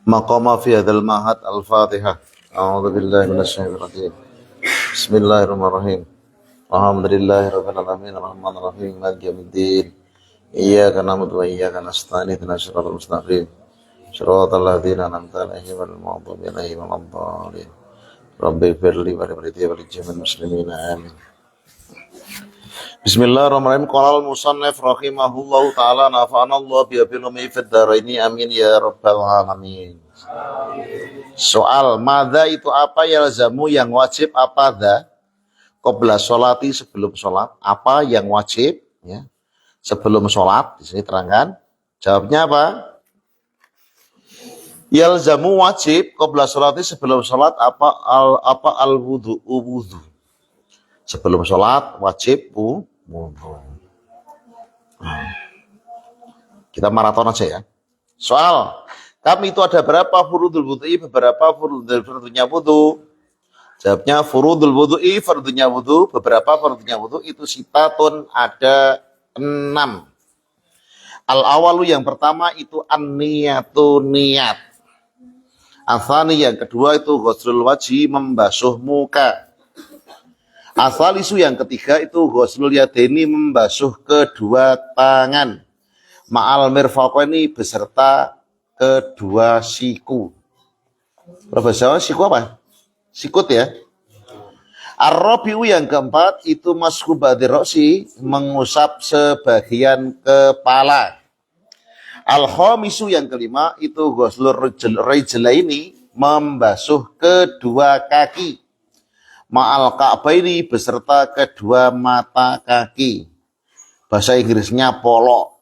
Maqama fi hadzal ma'had al-Fatihah. A'udzu billahi minasyaitonir rajim. Bismillahirrahmanirrahim. Alhamdulillahirabbil alamin arrahmanir rahim maliki yaumiddin. Iyyaka na'budu wa iyyaka nasta'in ihdinas siratal mustaqim. Shiratal ladzina an'amta 'alaihim ghairil maghdubi 'alaihim waladdallin. Rabbighfirli wa li jami'il muslimin amin. Bismillahirrahmanirrahim. Qala al-musannif rahimahullahu taala nafa'ana Allah bi ilmihi fid dharaini amin ya rabbal alamin. Soal madza itu apa yalzamu yang wajib apa dza qabla sholati sebelum sholat, apa yang wajib ya sebelum sholat, di sini terangkan. Jawabnya apa? Yalzamu wajib qabla sholati sebelum sholat apa al wudu. Sebelum sholat wajib wudu. Kita maraton aja ya. Soal, kami itu ada berapa furudul wudu'i, beberapa fardunya wudu. Jawabnya furudul wudu'i, fardunya wudu, beberapa fardunya wudu itu sitatun ada 6. Al-awalu yang pertama itu an-niyatu niat. Asani yang kedua itu ghuslul wajhi membasuh muka. Asalisu yang ketiga itu ghuslul yadaini membasuh kedua tangan. Ma'al mirfaqaini beserta kedua siku. Bahasa siku apa? Sikut ya. Ar-rabi'u yang keempat itu mashu badir ra'si mengusap sebagian kepala. Al-khamisu yang kelima itu ghuslur rijlaini membasuh kedua kaki. Ma'al ka'baini beserta kedua mata kaki. Bahasa Inggrisnya polok.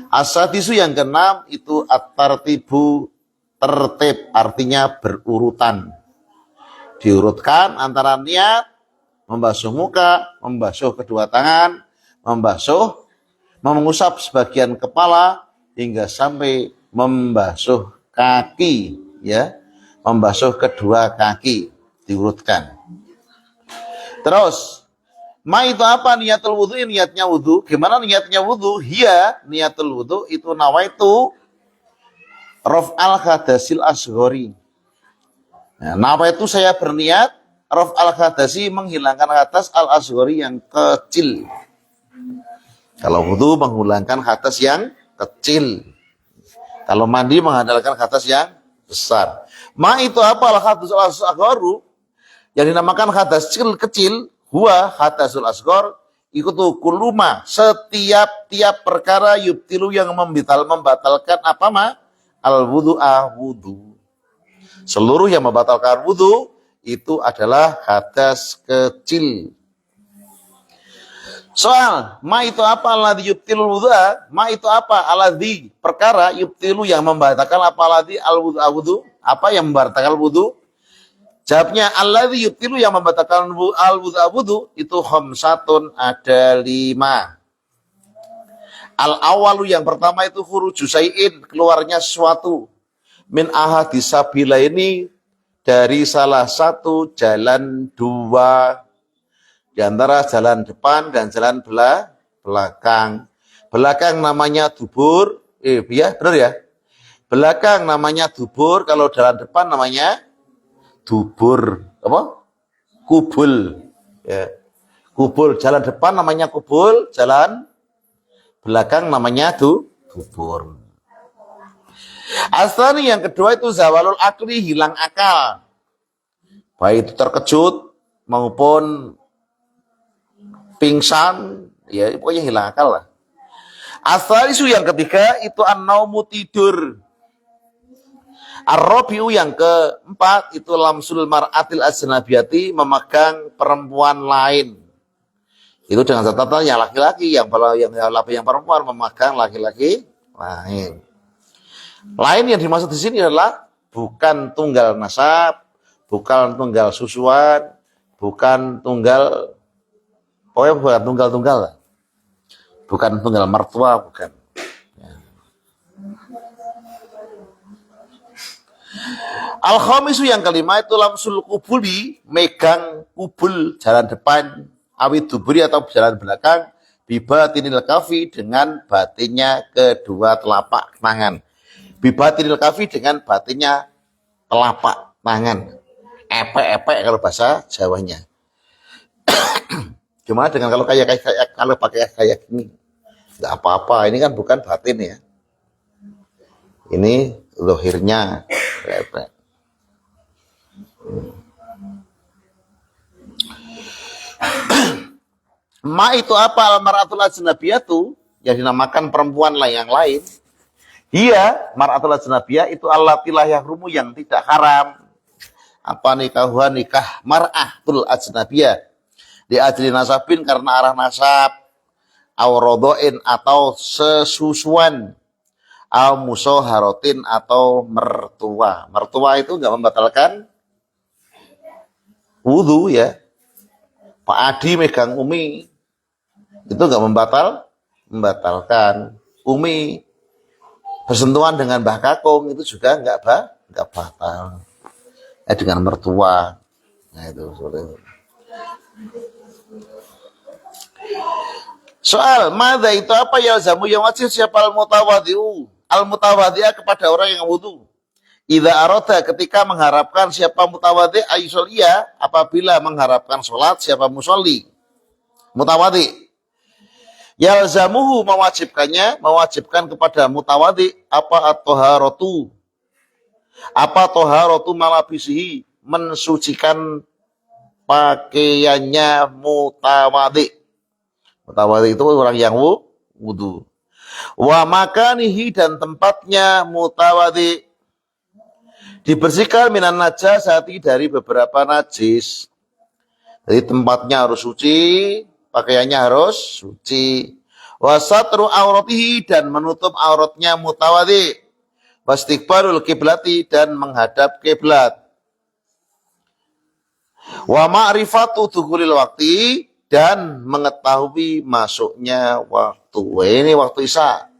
As-sadisu yang keenam itu at-tartibu tertib, artinya berurutan. Diurutkan antara niat, membasuh muka, membasuh kedua tangan, mengusap sebagian kepala hingga sampai membasuh kaki, ya, membasuh kedua kaki, diurutkan. Terus, ma itu apa niatul wudu? Niatnya wudu. Gimana niatnya wudu? Hiya niatul wudu itu nawaitu raf'al hadasil asghari. Nah, nawaitu saya berniat raf'al hadasi menghilangkan hadas al asghari yang kecil. Kalau wudu menghilangkan hadas yang kecil. Kalau mandi mengandalkan hadas yang besar. Ma itu apa al hadas al asgharu? Yang dinamakan hadas kecil, huwa hadasul asghar, ikutu kuluma, setiap perkara yubtilu yang membatalkan apa ma? Al wudu'a wudu. Seluruh yang membatalkan wudu itu adalah hadas kecil. Soal, ma itu apa alladzi yubtilul wudu'a? Ma itu apa alladzi perkara yubtilu yang membatalkan apa alladzi al wudu'a wudu? Apa yang membatalkan wudu? Jawabnya alladzi yubtilu yang membatalkan al wudu'a wudu itu khamsatun ada 5. Al-awalu yang pertama itu khuruju syai'in, keluarnya sesuatu. Min ahadis sabila ini dari salah satu jalan dua. Di antara jalan depan dan jalan belakang. Belakang namanya dubur. Ya, benar ya? Belakang namanya dubur, kalau jalan depan namanya dubur. Apa? Kubul. Ya. Kubul, jalan depan namanya kubul, jalan belakang namanya dubur. Asani yang kedua itu zawalul akli, hilang akal. Baik itu terkejut maupun pingsan, ya pokoknya hilang akal lah. Asalisu yang ketiga itu an-naumu tidur. Ar-rabi'u yang keempat itu lamsul mar'atil ajnabiyati memegang perempuan lain. Itu dengan catatan yang laki-laki, yang perempuan memegang laki-laki lain. Lain yang dimaksud di sini adalah bukan tunggal nasab, bukan tunggal susuan, bukan tunggal, pokoknya bukan tunggal-tunggal, bukan tunggal mertua, bukan. Al-khamisu yang kelima itu lamsul kubuli, megang kubul jalan depan, awid duburi atau jalan belakang, Bibatinil kafi dengan batinnya kedua telapak tangan. Bibatinil kafi dengan batinnya telapak tangan. Epek-epek kalau bahasa Jawanya. Gimana dengan kalau kalau pakai kayak gini? Enggak apa-apa, ini kan bukan batin ya. Ini lohirnya. Epek. Ma itu apa? Al-mar'atul ajnabiyatu, yang dinamakan perempuan yang lain. Iya, mar'atul ajnabiyah itu allatilah yahrumu, yang tidak haram. Apa nikahuan? Nikah mar'atul ajnabiyah. Di ajli nasabin, karena arah nasab. Awrodoin, atau sesusuan. Aw musoharotin, atau mertua. Mertua itu nggak membatalkan wudhu ya. Pak Adi megang Umi, itu nggak membatalkan. Umi bersentuhan dengan Mbah Kakung, itu juga nggak batal. Dengan mertua, nah itu seperti itu. Soal madza itu apa? Yalzamu yang wajib siapa al-mutawadhi'u, al-mutawadhi'ah, kepada orang yang wudu. Idza arada, ketika mengharapkan siapa mutawadhi, ayusolia, apabila mengharapkan sholat siapa musolli mutawadhi. Yalzamuhu, mewajibkan kepada mutawadhi apa at-toharatu, malabisihi, mensucikan pakaiannya mutawadhi. Mutawadhi itu orang yang wudu. Wa makanihi, dan tempatnya mutawadhi, dibersihkan minan najasati, dari beberapa najis. Jadi tempatnya harus suci, pakaiannya harus suci. Wasatru auratihi, dan menutup auratnya mutawadhi. Wastiqbalul kiblati, dan menghadap kiblat. Wa ma'rifatu dukhulil waqti, dan mengetahui masuknya waktu. Ini waktu Isya.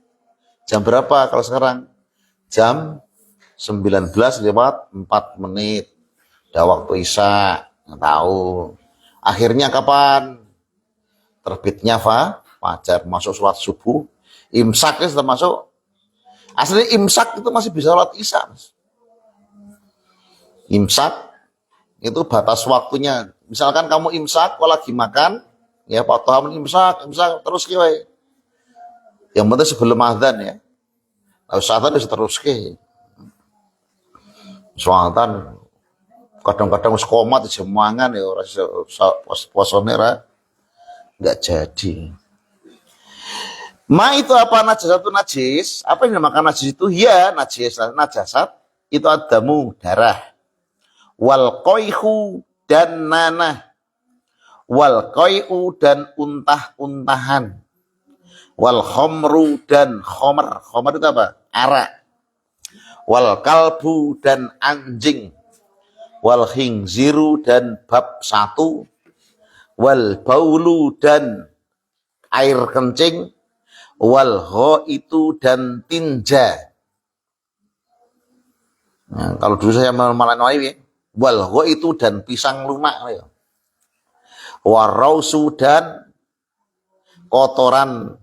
Jam berapa kalau sekarang? Jam 19:04. Udah waktu Isya. Nggak tahu. Akhirnya kapan? Terbitnya fajar, masuk sholat subuh. Imsak itu termasuk. Asli imsak itu masih bisa sholat Isya. Imsak itu batas waktunya. Misalkan kamu imsak, kalau lagi makan, ya Pak Tuhan imsak terus kiai. Yang penting sebelum azan ya. Kalau azan bisa terus kiai. Soalnya kadang-kadang sekomat semangan ya orang puasane nggak jadi. Ma itu apa? Najasatu najis. Apa yang dinamakan najis itu? Ya najasat itu adamu, darah. Wal qoihu, dan nanah. Wal qoihu, dan untah-untahan. Wal khomru, dan khomer. Khomer itu apa? Arak. Wal kalbu, dan anjing. Wal khingziru, dan bab 1. Wal baulu, dan air kencing. Wal itu, dan tinja. Nah, kalau dulu saya malah ya. Wal itu, dan pisang lunak ya. Warausu, dan kotoran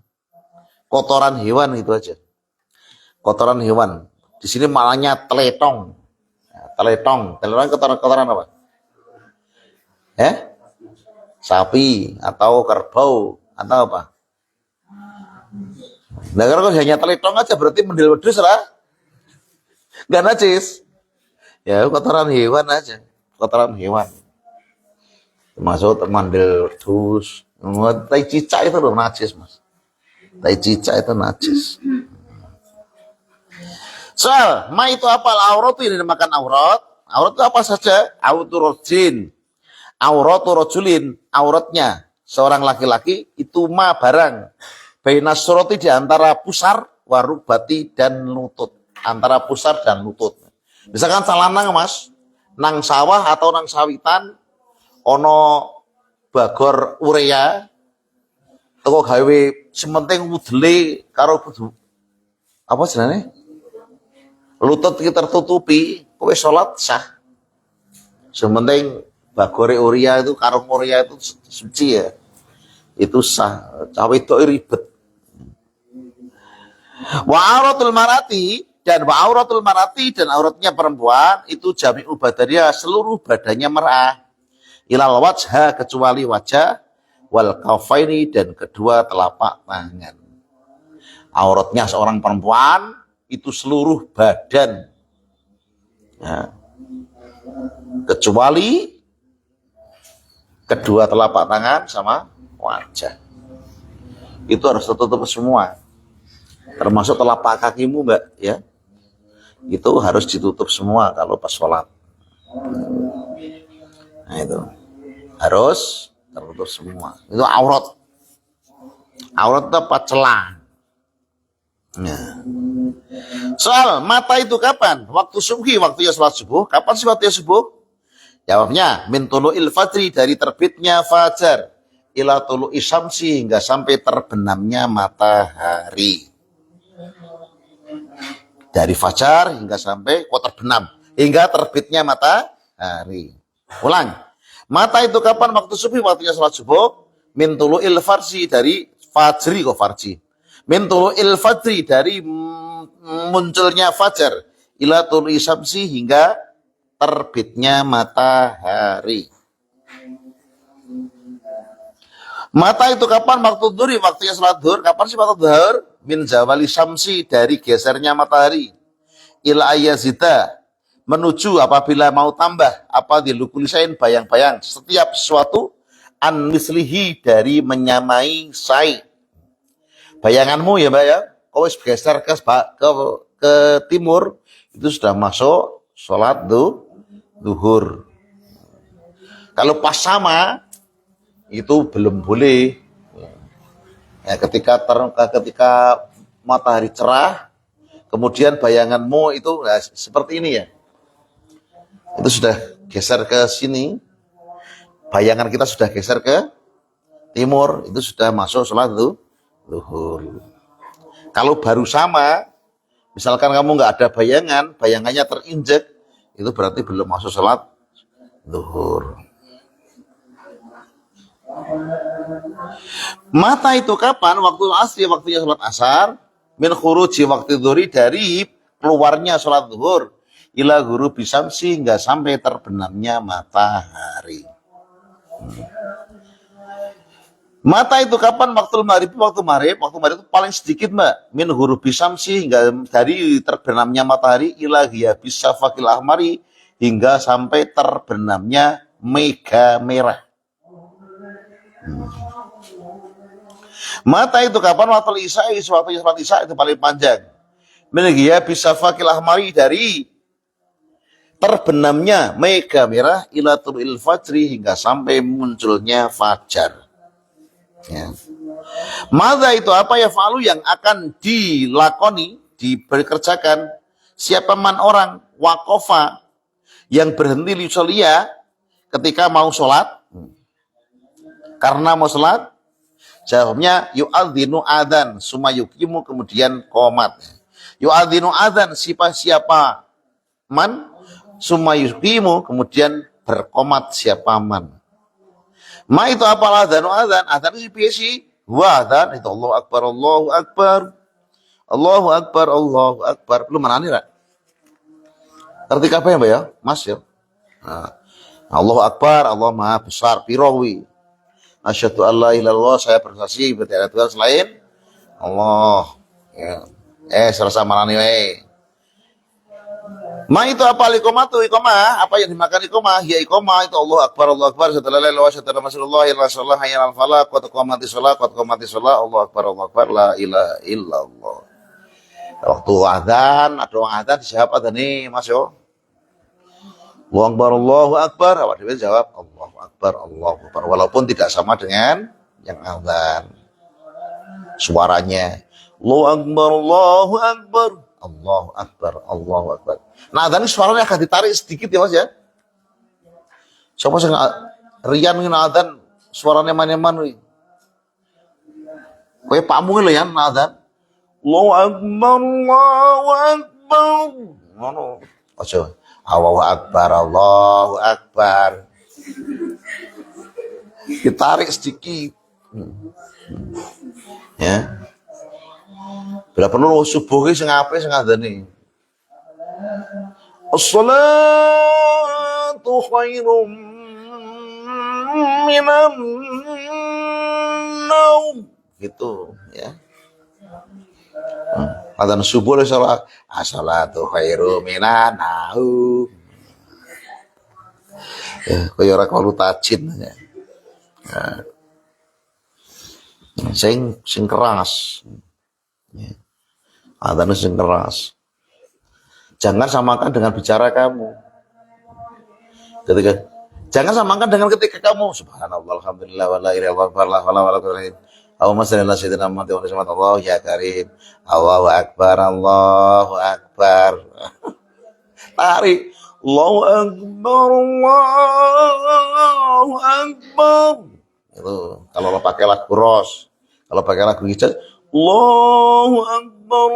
hewan, itu aja. Kotoran hewan. Di sini malahnya teletong. Teletong kotoran apa? Sapi atau kerbau atau apa? Nah, kalau hanya teletong aja berarti mendel wedhus lah. Enggak najis. Ya, kotoran hewan aja. Kotoran hewan. Termasuk mandel wedhus. Tai cicak itu loh najis, Mas. Tai cicak itu najis. Soal, ma itu apa? Aurat itu dinamakan aurat. Aurat itu apa saja? Auratu rajulin, auratnya seorang laki-laki itu ma barang. Baina surati, di antara pusar, warubati, dan lutut. Antara pusar dan lutut. Misalkan salanang Mas, nang sawah atau nang sawitan, ono bagor urea, toko gawe sementing wudele karo apa jenenge? Lutut kita tertutupi, kowe sholat sah. Sementing bagore urea itu, karung urea itu suci ya. itu sah. Cawe itu ribet. Wa auratul marati dan auratnya perempuan itu jami'u badannya seluruh badannya merah. Ilal wajha kecuali wajah, wal kafaini dan kedua telapak tangan. Auratnya seorang perempuan itu seluruh badan. Ya. Kecuali kedua telapak tangan sama wajah. Itu harus tertutup semua. Termasuk telapak kakimu, Mbak, ya. Itu harus ditutup semua kalau pas sholat. Nah, itu harus tertutup semua. Itu aurat. Aurat itu apa? Celah. Nah. Soal mata itu kapan? Waktu subuh, waktunya sholat subuh. Kapan sih waktunya subuh? Jawabnya, min tulu'il fajri, dari terbitnya fajar, ila tulu'i syamsi, hingga sampai terbenamnya matahari. Dari fajar hingga sampai terbenam, hingga terbitnya matahari. Ulang. Mata itu kapan? Waktu subuh, waktunya sholat subuh. Min tulu'il farsi, dari fajri kok farji. Min tulu'il fajri, dari munculnya fajar, ila tulu'i syamsi, hingga terbitnya matahari. Mata itu kapan? Waktu dhuhri, waktunya sholat dhuhr. Kapan sih waktu dhuhr? Min zawali syamsi, dari gesernya matahari. Ila ayazida, menuju apabila mau tambah, apa dilukulisain bayang-bayang setiap sesuatu, an mislihi, dari menyamai sai. Bayanganmu ya Mbak ya, kau geser ke timur, itu sudah masuk sholat duhur. Kalau pas sama, itu belum boleh. Ya, ketika matahari cerah, kemudian bayanganmu itu seperti ini ya, itu sudah geser ke sini, bayangan kita sudah geser ke timur, itu sudah masuk sholat duhur. Kalau baru sama, misalkan kamu nggak ada bayangannya terinjek, itu berarti belum masuk sholat duhur. Mata itu kapan? Waktu asri, waktunya sholat asar. Min khuruji waktu dhuhri, dari keluarnya sholat duhur. Ila ghurubi syamsi, hingga sampai terbenamnya matahari. Mata itu kapan? Waktu maghrib itu paling sedikit Mbak. Min ghurubi syamsi, hingga dari terbenamnya matahari, ila ghiyabis syafaqil ahmari, hingga sampai terbenamnya mega merah. Mata itu kapan? Waktu isya, waktu sholat isya itu paling panjang. Min ghiyabis syafaqil ahmari, dari terbenamnya mega merah, ila tulil fajri, hingga sampai munculnya fajar. Ya. Mada itu apa ya fa'alu, yang akan dilakoni, dikerjakan, siapa man orang wakofa, yang berhenti li sholia, ketika mau sholat, karena mau sholat. Jawabnya yu'adzinu adzan summa yuqimu, kemudian qomat. Yu'adzinu adzan, siapa man, summa yuqimu, kemudian berkomat siapa man. Ma itu apa adzanu adzan? Adzan itu biasa. Wa adzan itu Allahu akbar, Allahu akbar. Allahu akbar, Allahu akbar. Lu mana nih, Ra? Ngerti apa ya, Mbak ya? Mas ya. Nah, Allahu akbar, Allah Maha besar, pirawi. Asyhadu an la ilaha illallah, saya bersaksi tidak ada Tuhan selain Allah. Ya. Serasa mana nih, Ma itu apa iqamatu? Iqamah, apa yang dimakan iqamah? Ya iqamah itu Allah akbar, setelah la ilaha illallah, ya Rasulullah, hayya al falah, qad qamati shalah, Allah akbar, la ilaha illallah. Waktu azan, ada orang azan siapa tadi, Mas yo? Allahu akbar, awak dia jawab Allahu akbar. Walaupun tidak sama dengan yang azan. Suaranya Allahu akbar. Nah, azan ini suaranya akan ditarik sedikit ya Mas ya. Siapa sing rian ngene azan suaranya mana-mana. Kowe pakmu lho ya azan. Allahu akbar. Ngono. Aja. Allahu akbar. Ditarik sedikit. Ya. Bila perlu subuh ki sing apik sing ngandani. As-salatu khairum minan naum. Gitu, ya. Adzan subuh salat, as-salatu khairum minan naum. Ya, kaya ora kalu tajin ya. Sing keras. Ya. Adzan sing keras. Jangan samakan dengan bicara kamu. Jangan samakan dengan ketika kamu subhanallah alhamdulillah wa la ilaha illallah wa la quwwata illa billah. Allahumma shalli ala sayyidina Muhammad wa ala Allah ya karim. Allahu akbar Allahu akbar. Tarik. Allahu akbar Allahu akbar. Itu kalau lo pakai lagu ros, kalau pakai lagu hijaz Allahu akbar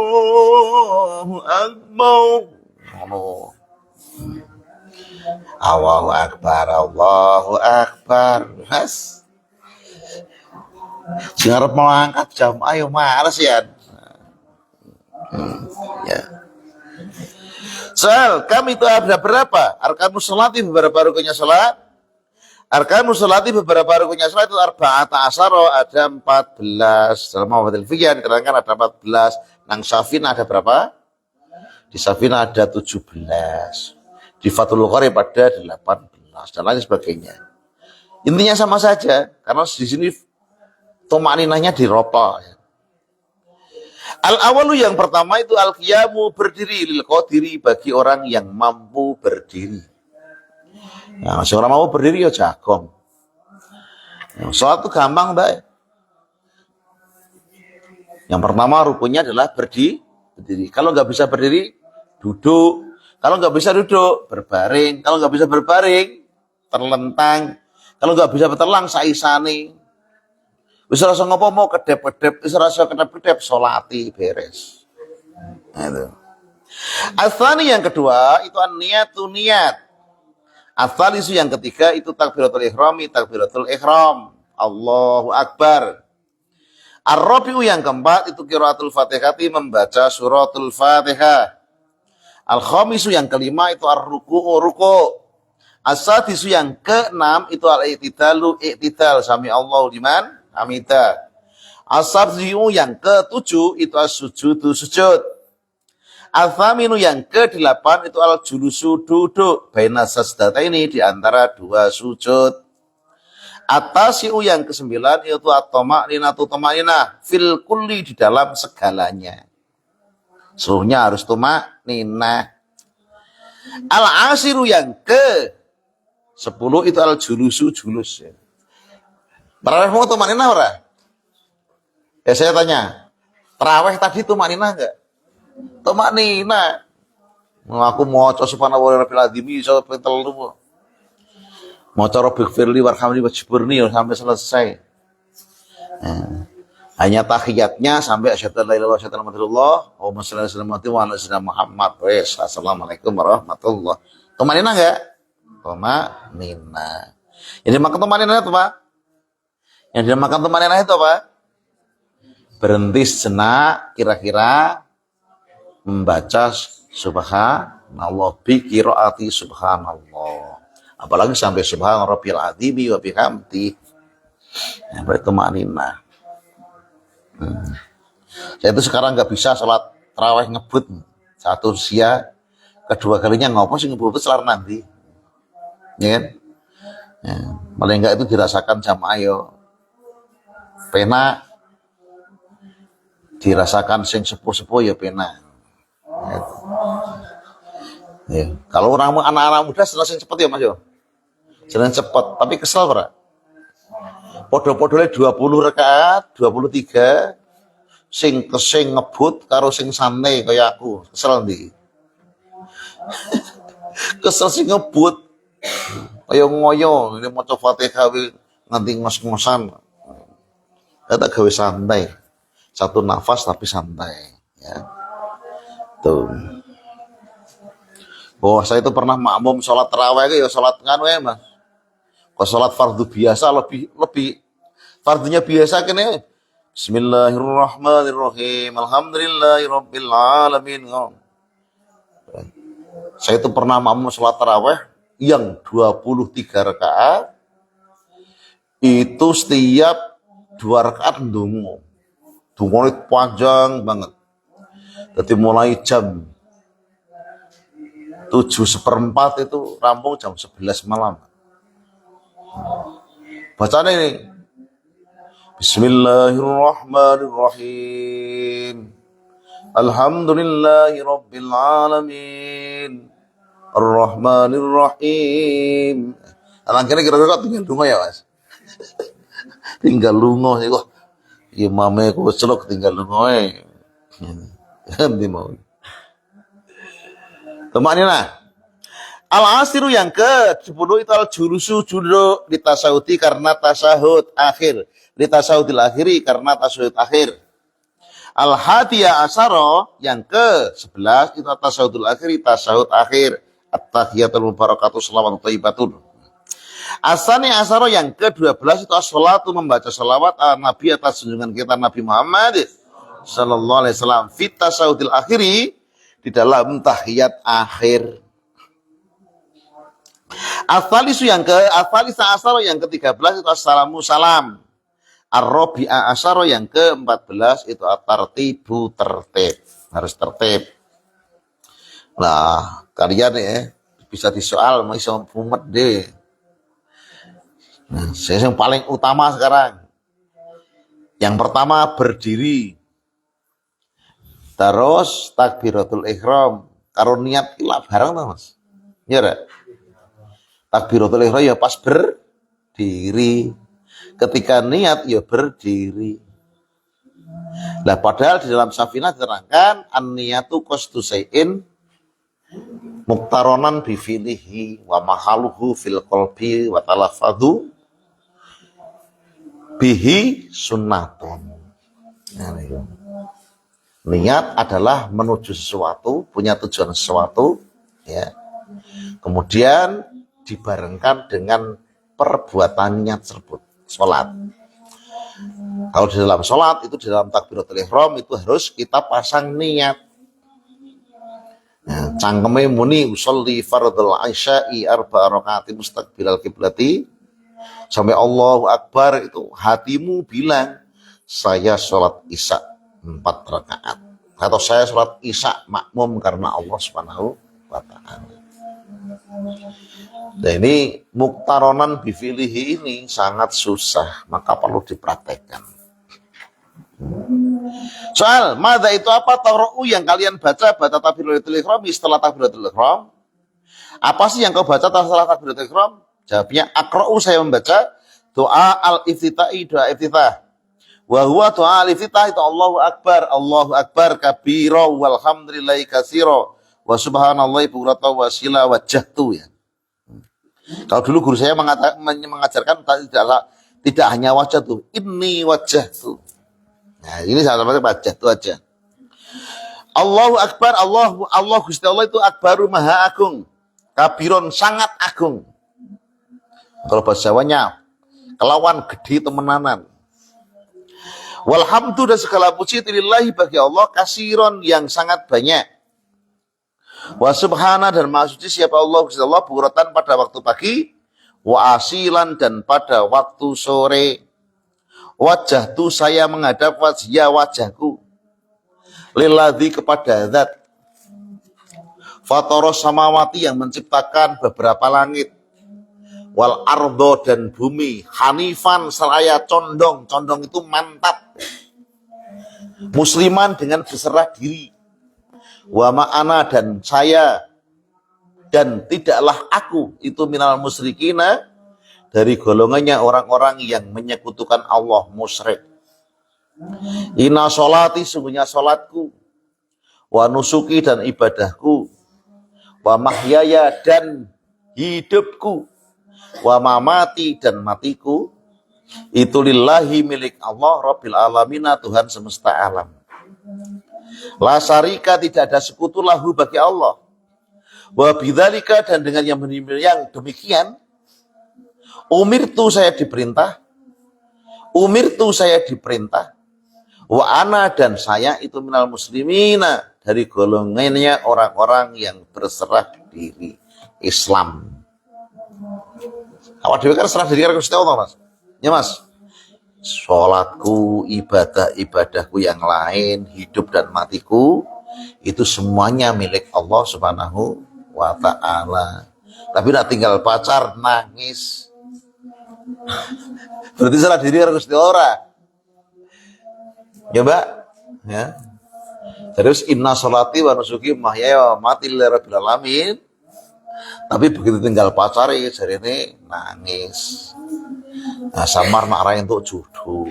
Allahu akbar. Allahu akbar Allahu akbar. Has. Sing arep mau angkat jam ayo males ya. Ya. Soal kami itu ada berapa? Arkanus sholati beberapa rukunnya salat. Arkanus sholati beberapa rukunnya salat itu arba'ata asyara, ada 14. Dalam Muhammadil Fikih diterangkan ada 14. Nang Safina ada berapa? Di Safina ada 17. Di Fathul Qorib ada 18 dan lain sebagainya. Intinya sama saja karena di sini tumaninahnya diropal. Al-awalu yang pertama itu al-qiyamu berdiri lil qadiri bagi orang yang mampu berdiri. Nah, masih orang mampu berdiri ya jagong. Sholat itu gampang, Mbak. Yang pertama rukunnya adalah berdiri. Kalau nggak bisa berdiri, duduk. Kalau nggak bisa duduk, berbaring. Kalau nggak bisa berbaring, terlentang. Kalau nggak bisa bertelang, saisani. Wis rasa ngopo mau kedep-kedep, wis rasa kedep-kedep, sholati beres. Nah, itu. Asani yang kedua itu an-niyatu niat. Asalisu yang ketiga itu takbiratul ihram. Allahu akbar. Ar-rabi'u yang keempat itu qiraatul Fatihati, membaca suratul Fatihah. Al-khamisu yang kelima itu ar-ruku'. As-sadisu yang keenam itu al-i'tidal, sami Allahu liman hamida. As-sabzi'u yang ketujuh itu as-sujudu, sujud. Al-thaminu yang ke-8 itu al-julusu, duduk. Baina sajdataini, di antara dua sujud. At-tasi'u yang ke-9 itu at-tama'ninatu, tama'ninah fil kulli, di dalam segalanya. Suruhnya harus tama'ninah. Al-asiru yang ke-10 itu al-julusu, julus. Tarawih mau tama'ninah ora? Ya saya tanya, tarawih tadi tama'ninah enggak? Tama'ninah. Aku maca subhanallah wa rabbil azim iso telu. Maca rabbil firli warhamni wajburni sampai selesai. Hanya tahiyatnya sampai asyhadu an la ilaha illallah wa sallallahu alaihi wa sallam Muhammad. Wes, assalamualaikum warahmatullah. Tama'ninah enggak? Tama'ninah. Jadi makan tama'ninah itu, Pak. Yang dinamakan tama'ninah itu apa? Berhenti sejenak, kira-kira membaca subhanallah bi qiraati subhanallah. Apalagi sampai subhan rabbil azimi wa bihamdi. Ya, berarti maknina. Saya itu sekarang nggak bisa sholat tarawih ngebut satu usia, kedua kalinya ngopo sih ngebut selar nanti, ya kan? Ya, paling enggak itu dirasakan jamaah yo. Pena dirasakan sing sepuh-sepuh ya pena. Ya. Kalau orang anak-anak muda senang sing cepet ya Mas yo. Senang cepet, tapi kesel ora? Podo-podole 20 rakaat, 23 sing ngebut karo sing santai kaya aku. Kesel ndi? Kesel sing ngebut. Kaya ngoyo, ini maca Fatihah nganti ngos-ngosan. Kata gawe santai. Satu nafas tapi santai, ya. Tuh. Oh, saya itu pernah makmum sholat tarawih ya sholat nganu ya, Mas. Kalau sholat fardu biasa lebih fardunya biasa kene. Bismillahirrahmanirrahim. Alhamdulillahirabbil alamin. Saya itu pernah makmum sholat tarawih yang 23 rakaat. Itu setiap 2 rakaat ndonga. Dungane panjang banget. Jadi mulai jam 7:15 itu rampung jam 11 malam. Bacanya ini. Bismillahirrahmanirrahim. Alhamdulillahirabbil alamin. Ar-Rahmanir-Rahim. Akhirnya kira-kira tinggal lunga ya, Mas. Tinggal lunga ya kok. Imame kok celok tinggal lunga. Ganti mau. Teman nah. Al-asiru yang ke-10 itu al-julusu duduk di tasawuti karena tasahud akhir. Di tasawudil akhiri karena tasahud akhir. Al-hadiyah asaro yang ke-11 itu tasawudul akhiri tasahud akhir. At-tahiyatul mubarakatuh shalawat thayyibatun. Asani asaro yang ke-12 itu as-salatu membaca salawat Nabi atas junjungan kita Nabi Muhammad sallallahu alaihi wasallam fit tasawudil akhiri di dalam tahiyat akhir. Asalisu yang asalisa asaro yang ke-13 itu assalamu salam. Ar-rabi'a asaro yang ke-14 itu at-tartibu tertib. Harus tertib. Nah, kalian ya bisa disoal masih mumet deh. Nah, saya yang paling utama sekarang. Yang pertama berdiri. Terus takbiratul ihram. Karo niat ilak bareng tuh, Mas. Ya enggak? Takbiratul ihram ya pas berdiri. Ketika niat ya berdiri. Nah, padahal di dalam Safinah diterangkan an-niyatu qasdu syai'in muktaronan bifilihi wa mahaluhu fil qalbi wa talafadhu bihi sunnatun. Niat adalah menuju sesuatu, punya tujuan sesuatu, ya. Kemudian dibarengkan dengan perbuatan niat tersebut, sholat. Kalau di dalam sholat itu di dalam takbiratul ihram itu harus kita pasang niat. Nah, cangkeme muni usolli fardhul isya'i arba'a rakaat mustaqbilal kiblati sampai Allahu Akbar itu hatimu bilang saya sholat isya 4 rakaat atau saya sholat isya makmum karena Allah Subhanahu wa ta'ala. Nah, ini muktaronan bifilihi ini sangat susah, maka perlu dipraktekkan. Soal, madza itu apa taqra'u yang kalian baca takbiratul ihram setelah takbiratul ihram? Apa sih yang kau baca setelah takbiratul ihram? Jawabnya aqra'u saya membaca doa al-iftitahi, doa iftitah. Wa huwa doa al-iftitah itu Allahu Akbar kabira walhamdulillahi katsira wa subhanallahi bukratan wa asila wajhatu ya. Kalau dulu guru saya mengajarkan tidak hanya wajah tuh, ini wajah tuh. Nah, ini sama-sama wajah tuh aja. Allahu Akbar, Allah Gusti Allah itu akbaru maha agung. Kabiron sangat agung. Kalau bahasa Jawanya kelawan gede temenanan. Walhamdu dan segala puji lillahi bagi Allah kasiron yang sangat banyak. Wa subhana dan maha suci siapa Allah Gusti Allah bukratan pada waktu pagi, wa asilan dan pada waktu sore. Wajah tu saya menghadap wajahku lilladzi kepada zat fatoros samawati yang menciptakan beberapa langit wal ardo dan bumi hanifan seraya condong itu mantap musliman dengan berserah diri wa ma'ana dan saya dan tidaklah aku itu minal musyrikina dari golongannya orang-orang yang menyekutukan Allah musyrik. Inna sholati sungguhnya sholatku, wa nusuki dan ibadahku, wa mahyaya dan hidupku, wa mamati dan matiku, itu lillahi milik Allah Rabbil Alamina Tuhan semesta alam. La syarika tidak ada sekutu lahu bagi Allah. Wa bidzalika dan dengan yang demikian Umirtu saya diperintah, umirtu saya diperintah, wa ana dan saya itu minal muslimina dari golongannya orang-orang yang berserah diri Islam. Awak dhewe kan serah diri karo Gusti Allah, Mas. Ya, Mas. Sholatku, ibadah-ibadahku yang lain, hidup dan matiku, itu semuanya milik Allah Subhanahu wa ta'ala. Tapi nak tinggal pacar, nangis. Berarti serah diri karo Gusti Allah. Ya, Mbak. Ya. Terus inna sholati wa nusuki mahyaya wa mati lillahi rabbil alamin. Tapi begitu tinggal pacari jarine nangis. Nah, samar nak rai untuk jodoh.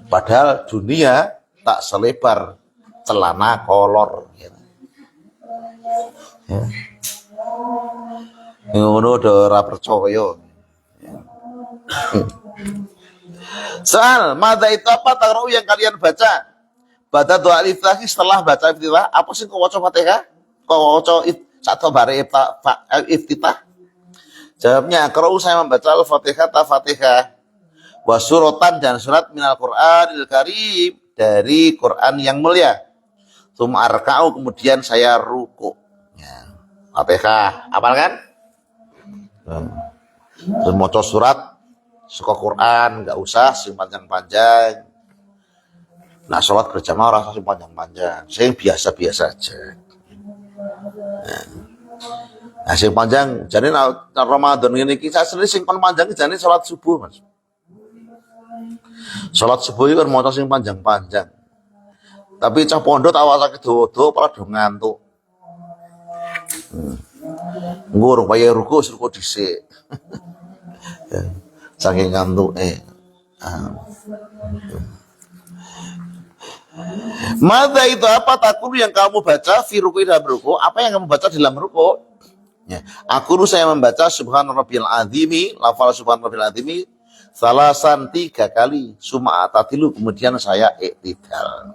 Padahal dunia tak selebar celana kolor. Ya. Ngono do ora percaya. Soal, mada itu apa takrau yang kalian baca? Baca doa iftitah setelah baca iftitah, apa sih kau waca Fatihah? Kau waca satu bare iftitah? Jawabnya, kalau saya membaca Al-Fatihah, Fatihah, wasurotan dan surat minal Qur'anil Karim dari Quran yang mulia. Tsumma arka'u kemudian saya ruku. Ya. Fatihah, hafal kan? Terus maca surat suka Quran, nggak usah sing panjang-panjang. Nah, sholat berjamaah rasa sing panjang-panjang, sing biasa-biasa aja. Nah, sing panjang, jadi Ramadan ini kita sendiri sing panjang, jadi sholat subuh, Mas. Sholat subuh itu kan mau sing panjang-panjang. Tapi cah pondok awal sakit dodo, malah do ngantuk. Ngurung payah ruku dhisik. Saking ngantuk Mada itu apa takun yang kamu baca fi ruku dalam ruku? Apa yang kamu baca dalam ruku? Ya. Aku saya membaca Subhan Rabbil Azimi, lafal Subhan Rabbil Azimi salasan 3 kali, summa atatilu kemudian saya iktidal.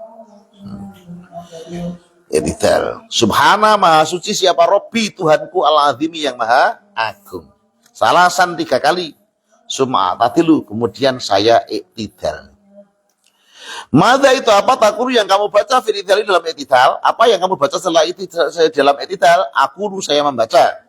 Iktidal. Subhana maha suci siapa Rabbi Tuhanku Al-Azimi yang maha agung. Salasan 3 kali, summa atatilu kemudian saya iktidal. Mada itu apa takuru yang kamu baca firidhali dalam iktidal? Apa yang kamu baca setelah iktidal, dalam iktidal? Aku saya membaca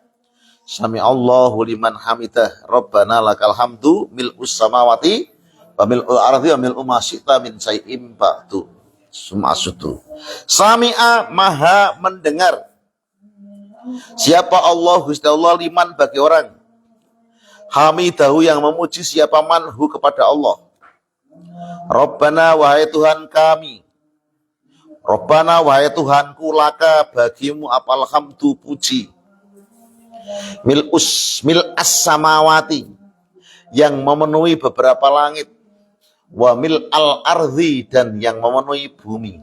Sami Allahu liman hamidah Rabbana lakal hamdu mil'us samawati wa mil'ul ardi wa mil'u ma syi'ta min syai'in ba'du sum'asutu. Sami'a maha mendengar. Siapa Allah Gusti Allah liman bagi orang hamidahu yang memuji siapa manhu kepada Allah. Rabbana wahai Tuhan kami. Rabbana wahai Tuhanku laka bagimu apal hamdu puji. Mil'as samawati yang memenuhi beberapa langit. Wa mil'al ardi dan yang memenuhi bumi.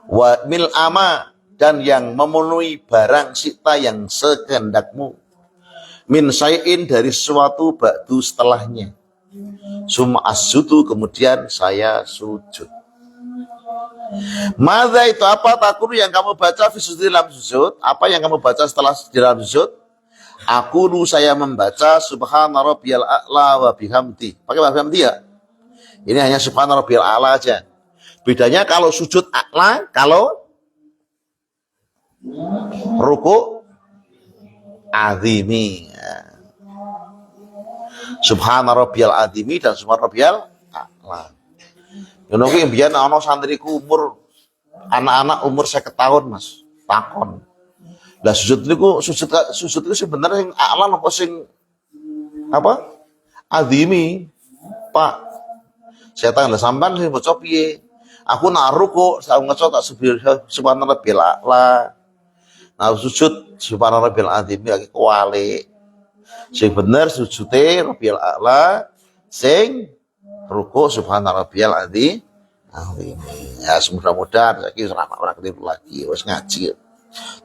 Wa mil'ama dan yang memenuhi barang sita yang sekehendakmu. Min syai'in dari sesuatu ba'du setelahnya. Summa asjudu kemudian saya sujud. Mada itu apa takun yang kamu baca fisudi dalam sujud? Apa yang kamu baca setelah dalam sujud? Aku saya membaca Subhana Rabbiyal A'la wa bihamdi. Pakai wa bihamdi ya? Ini hanya Subhana Rabbiyal A'la aja. Bedanya kalau sujud a'la, kalau ruku azimi. Subhana Rabbiyal azimi dan Subhana Rabbiyal A'la. Ngono kuwi mbiyen ana santriku umur anak-anak umur 50 tahun, Mas. Takon. Lah sujud niku sujud itu sebenarnya sing a'la napa sing apa? Azimi. Pak. Saya tanya lah sampean sing maca piye? Aku nak ruku saya ngaco tak Subhana Rabbiyal A'la. Nah sujud Subhana Rabbiyal azimi lagi kuwalik. Sing bener sujude Rabbiyal A'la, sing ruku Subhana Rabbiyal azim. Ya mudah-mudahan saiki ora keliru lagi, wis ngaji.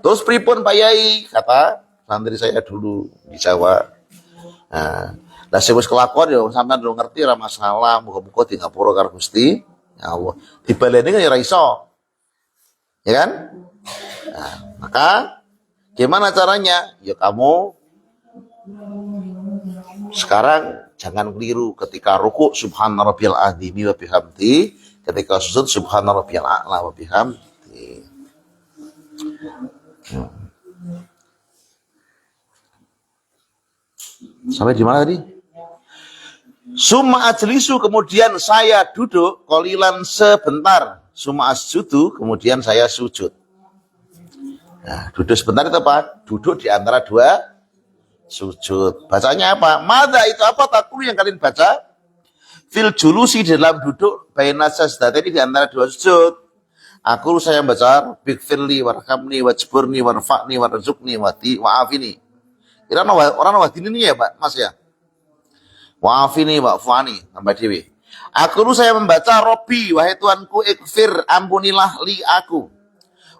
Terus pripun Pak Yai? Kata santri saya dulu di Jawa. Nah, lah sing wis kelakon ya sampean lu ngerti ora masalah, muga-muga di ngapura karo Gusti. Ya Allah. Dibaleni kan ya ora iso. Ya kan? Nah, maka gimana caranya? Ya kamu Sekarang jangan keliru ketika rukuk subhana rabbiyal azimi wa bihamdi, ketika sujud subhana rabbiyal a'la wa bihamdi. Sampai di mana tadi? Summa ajlisu, kemudian saya duduk, qalilan sebentar. Summa asjudu, kemudian saya sujud. Nah, duduk sebentar itu apa? Duduk di antara dua sujud. Bacanya apa? Mada itu apa? Takulu yang kalian baca? Fil julusi, dalam duduk, baina sajdatayni, di antara dua sujud. Aku saya baca bikfirli warhamni wajburni warfa'ni warzuqni wa'afini. Kira orang wadini ini ya Pak Mas ya? Wa'afini wa'fani tambah dewi. Aku saya membaca Robbi, wahai Tuhanku, ikfir, ampunilah li aku.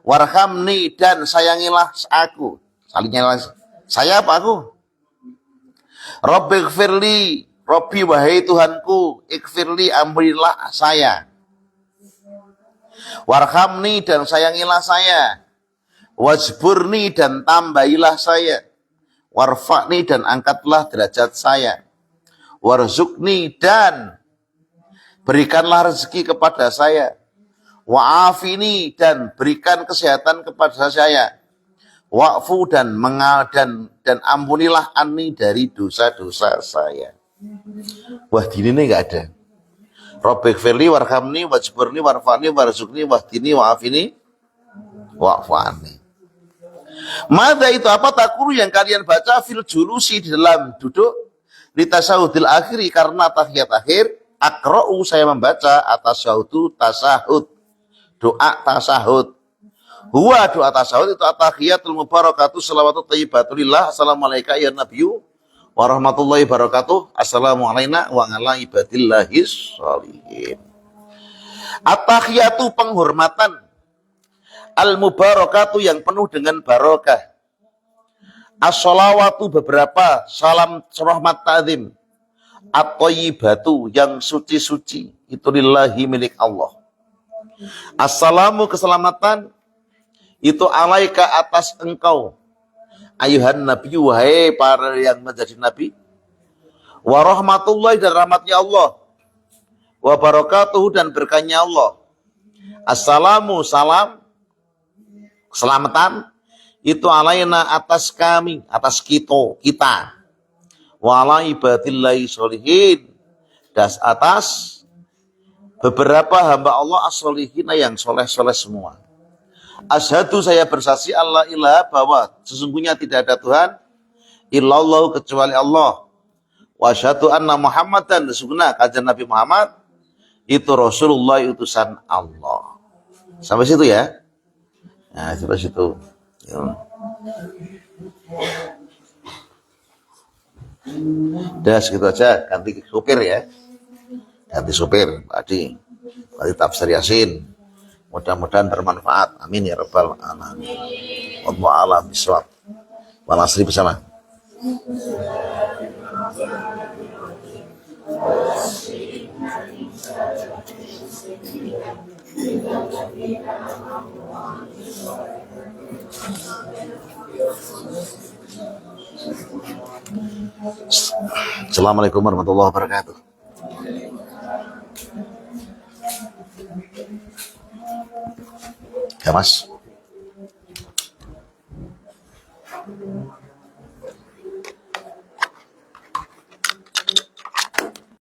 Warhamni, dan sayangilah aku. Salingnya saya apa aku? Robbi ikfirli, Robbi wahai Tuhanku, ikfirli, ampunilah saya. Warhamni, dan sayangilah saya. Wajburni, dan tambahilah saya. Warfa'ni, dan angkatlah derajat saya. Warzukni, dan berikanlah rezeki kepada saya. Wa'afini, dan berikan kesehatan kepada saya. Wa'fu, dan ampunilah anni, dari dosa-dosa saya. Wah, gini nih gak ada. Rabbik firli warhamni wajburni warfa'ni warzukni wahdini wa'afini wa'fu anni. Mada itu apa? Takuru yang kalian baca fil julusi, di dalam duduk, di tasahudil akhiri, karena tahiyat akhir. Akra'u, saya membaca atas syahud, tasahud, doa tasahud. Huwa, doa tasahud itu atahiyatul mubarakatuh salawatu thayyibatulillah, assalamualaikum ya nabiyyu warahmatullahi wabarakatuh, assalamu alaina wa ala ibadillahis sholihin. At-tahiyatu, penghormatan, al-mubarakatu, yang penuh dengan barokah. As-sholawatu, beberapa salam rahmat ta'zim. At-thayyibatu, yang suci-suci, itu lillahi, milik Allah. Assalamu, keselamatan, itu alaika, atas engkau, ayuhan nabi, wahai para yang menjadi nabi. Wa rahmatullahi, dan rahmatnya Allah. Wa barakatuhu, dan berkahnya Allah. Assalamu, salam, keselamatan, itu alaina, atas kami, atas kita. Wa ala ibadillahi sholihin, dan atas beberapa hamba Allah as-sholihin, yang soleh-soleh semua. Asyhadu, saya bersaksi, Allah ilaha, bahwa sesungguhnya tidak ada Tuhan illallah, kecuali Allah. Wa asyhadu anna Muhammadan, sesungguhnya kajian Nabi Muhammad itu Rasulullah, utusan Allah. Sampai situ ya. Nah, sampai situ. Udah segitu aja, ganti supir ya. Ganti supir, tadi tafsir Yasin. Mudah-mudahan bermanfaat. Amin ya rabbal alamin. Wallahu a'lam bishawab. Wal asri bersama. Assalamualaikum warahmatullahi wabarakatuh. Ya Mas.